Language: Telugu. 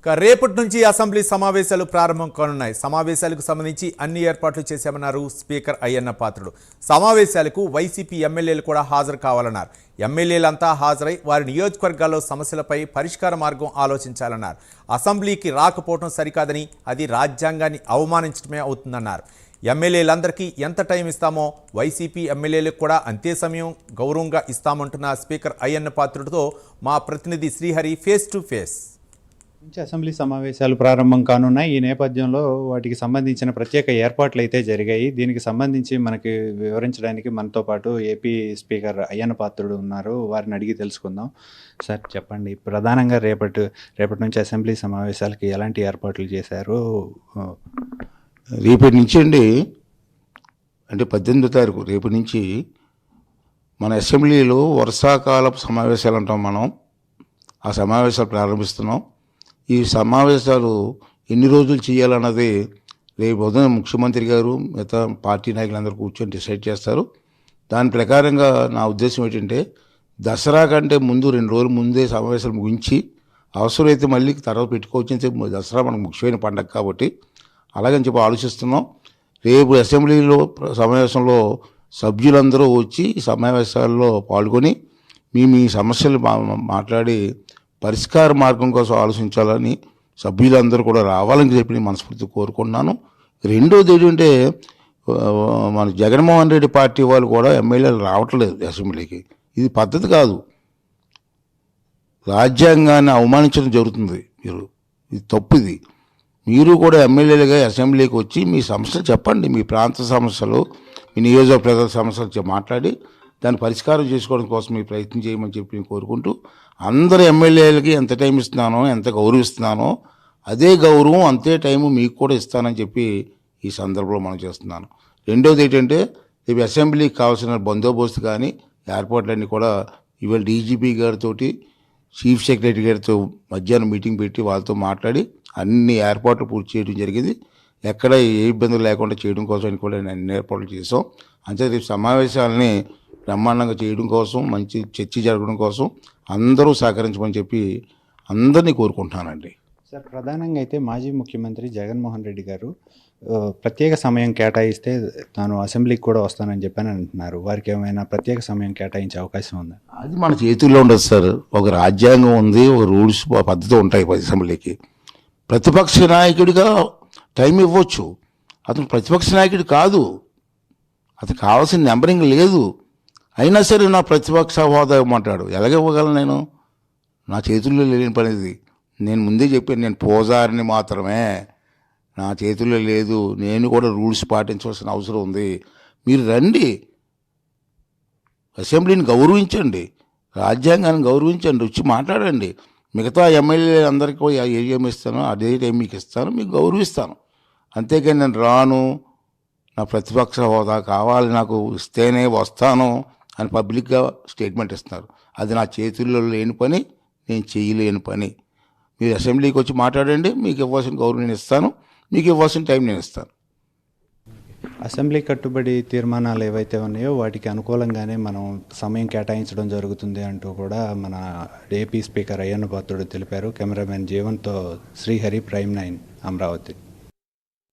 రేపటి నుంచి అసెంబ్లీ సమావేశాలు ప్రారంభం కానున్నాయి. సమావేశాలకు సంబంధించి అన్ని ఏర్పాట్లు చేశామన్నారు స్పీకర్ అయ్యన్న పాత్రుడు. సమావేశాలకు వైసీపీ ఎమ్మెల్యేలు కూడా హాజరు కావాలన్నారు. ఎమ్మెల్యేలంతా హాజరై వారి నియోజకవర్గాల్లో సమస్యలపై పరిష్కార మార్గం ఆలోచించాలన్నారు. అసెంబ్లీకి రాకపోవడం సరికాదని, అది రాజ్యాంగాన్ని అవమానించడమే అవుతుందన్నారు. ఎమ్మెల్యేలందరికీ ఎంత టైం ఇస్తామో వైసీపీ ఎమ్మెల్యేలకు కూడా అంతే సమయం గౌరవంగా ఇస్తామంటున్న స్పీకర్ అయ్యన్న పాత్రుడితో మా ప్రతినిధి శ్రీహరి ఫేస్ టు ఫేస్. నుంచి అసెంబ్లీ సమావేశాలు ప్రారంభం కానున్నాయి. ఈ నేపథ్యంలో వాటికి సంబంధించిన ప్రత్యేక ఏర్పాట్లు అయితే జరిగాయి. దీనికి సంబంధించి మనకి వివరించడానికి మనతో పాటు ఏపీ స్పీకర్ అయ్యన్న పాత్రుడు ఉన్నారు. వారిని అడిగి తెలుసుకుందాం. సార్ చెప్పండి, ప్రధానంగా రేపటి నుంచి అసెంబ్లీ సమావేశాలకి ఎలాంటి ఏర్పాట్లు చేశారు? రేపటి నుంచి అండి, అంటే 18వ తారీఖు రేపటి నుంచి మన అసెంబ్లీలో వర్షాకాలపు సమావేశాలు అంటాం. మనం ఆ సమావేశాలు ప్రారంభిస్తున్నాం. ఈ సమావేశాలు ఎన్ని రోజులు చేయాలన్నది రేపు ఉదయం ముఖ్యమంత్రి గారు మిగతా పార్టీ నాయకులందరూ కూర్చొని డిసైడ్ చేస్తారు. దాని ప్రకారంగా నా ఉద్దేశం ఏంటంటే, దసరా కంటే ముందు 2 రోజుల ముందే సమావేశాలు ముగించి అవసరమైతే మళ్ళీ తర్వాత పెట్టుకోవచ్చు. దసరా మనకు ముఖ్యమైన పండగ కాబట్టి అలాగని చెప్పి ఆలోచిస్తున్నాం. రేపు అసెంబ్లీలో సమావేశంలో సభ్యులందరూ వచ్చి సమావేశాల్లో పాల్గొని మీ సమస్యలు మాట్లాడి పరిష్కార మార్గం కోసం ఆలోచించాలని సభ్యులందరూ కూడా రావాలని చెప్పి మనస్ఫూర్తి కోరుకుంటున్నాను. రెండోది ఏంటంటే, మన జగన్మోహన్ రెడ్డి పార్టీ వాళ్ళు కూడా ఎమ్మెల్యేలు రావట్లేదు అసెంబ్లీకి. ఇది పద్ధతి కాదు. రాజ్యాంగాన్ని అవమానించడం జరుగుతుంది. ఇది తప్పు. మీరు కూడా ఎమ్మెల్యేలుగా అసెంబ్లీకి వచ్చి మీ సమస్యలు చెప్పండి. మీ ప్రాంత సమస్యలు, మీ నియోజక ప్రజల సమస్యలు మాట్లాడి దాన్ని పరిష్కారం చేసుకోవడం కోసం మీ ప్రయత్నం చేయమని చెప్పి నేను కోరుకుంటూ, అందరు ఎమ్మెల్యేలకి ఎంత టైం ఇస్తున్నానో, ఎంత గౌరవిస్తున్నానో అదే గౌరవం అంతే టైము మీకు కూడా ఇస్తానని చెప్పి ఈ సందర్భంలో మనం చేస్తున్నాను. రెండోది ఏంటంటే, రేపు అసెంబ్లీకి కావాల్సిన బందోబస్తు కానీ ఏర్పాట్లన్నీ కూడా ఇవాళ డీజీపీ గారితో, చీఫ్ సెక్రటరీ గారితో మధ్యాహ్నం మీటింగ్ పెట్టి వాళ్ళతో మాట్లాడి అన్ని ఏర్పాట్లు పూర్తి చేయడం జరిగింది. ఎక్కడ ఏ ఇబ్బందులు లేకుండా చేయడం కోసం కూడా అన్ని ఏర్పాట్లు చేసాం. అంతే రేపు సమావేశాలని బ్రహ్మాండంగా చేయడం కోసం, మంచి చర్చ జరగడం కోసం అందరూ సహకరించమని చెప్పి అందరినీ కోరుకుంటున్నానండి. సార్, ప్రధానంగా అయితే మాజీ ముఖ్యమంత్రి జగన్మోహన్ రెడ్డి గారు ప్రత్యేక సమయం కేటాయిస్తే తాను అసెంబ్లీకి కూడా వస్తానని చెప్పని అంటున్నారు. వారికి ఏమైనా ప్రత్యేక సమయం కేటాయించే అవకాశం ఉందా? అది మన చేతుల్లో ఉండదు సార్. ఒక రాజ్యాంగం ఉంది, ఒక రూల్స్ పద్ధతి ఉంటాయి అసెంబ్లీకి. ప్రతిపక్ష నాయకుడిగా టైం ఇవ్వచ్చు. అతను ప్రతిపక్ష నాయకుడు కాదు, అతను కావాల్సిన నెంబరింగ్ లేదు. అయినా సరే నా ప్రతిపక్ష హోదా ఇవ్వమంటాడు. ఎలాగివ్వగలను నేను? నా చేతుల్లో లేని పనిది. నేను ముందే చెప్పాను, నేను పోజారిని మాత్రమే, నా చేతుల్లో లేదు. నేను కూడా రూల్స్ పాటించవలసిన అవసరం ఉంది. మీరు రండి, అసెంబ్లీని గౌరవించండి, రాజ్యాంగాన్ని గౌరవించండి, వచ్చి మాట్లాడండి. మిగతా ఎమ్మెల్యే అందరికీ ఏం ఇస్తానో అదే టైం మీకు ఇస్తాను, మీకు గౌరవిస్తాను. అంతేకాని నేను రాను, నా ప్రతిపక్ష హోదా కావాలి, నాకు ఇస్తేనే వస్తాను అని పబ్లిక్గా స్టేట్మెంట్ ఇస్తున్నారు. అది నా చేతుల్లో లేని పని, నేను చేయలేని పని. మీరు అసెంబ్లీకి వచ్చి మాట్లాడండి, మీకు ఇవ్వాల్సిన గౌరవం నేను ఇస్తాను, మీకు ఇవ్వాల్సిన టైం నేను ఇస్తాను. అసెంబ్లీ కట్టుబడి తీర్మానాలు ఏవైతే ఉన్నాయో వాటికి అనుకూలంగానే మనం సమయం కేటాయించడం జరుగుతుంది అంటూ కూడా మన ఏపీ స్పీకర్ అయ్యన్న పాత్రుడు తెలిపారు. కెమెరామెన్ జీవన్తో శ్రీహరి, ప్రైమ్ 9 అమరావతి.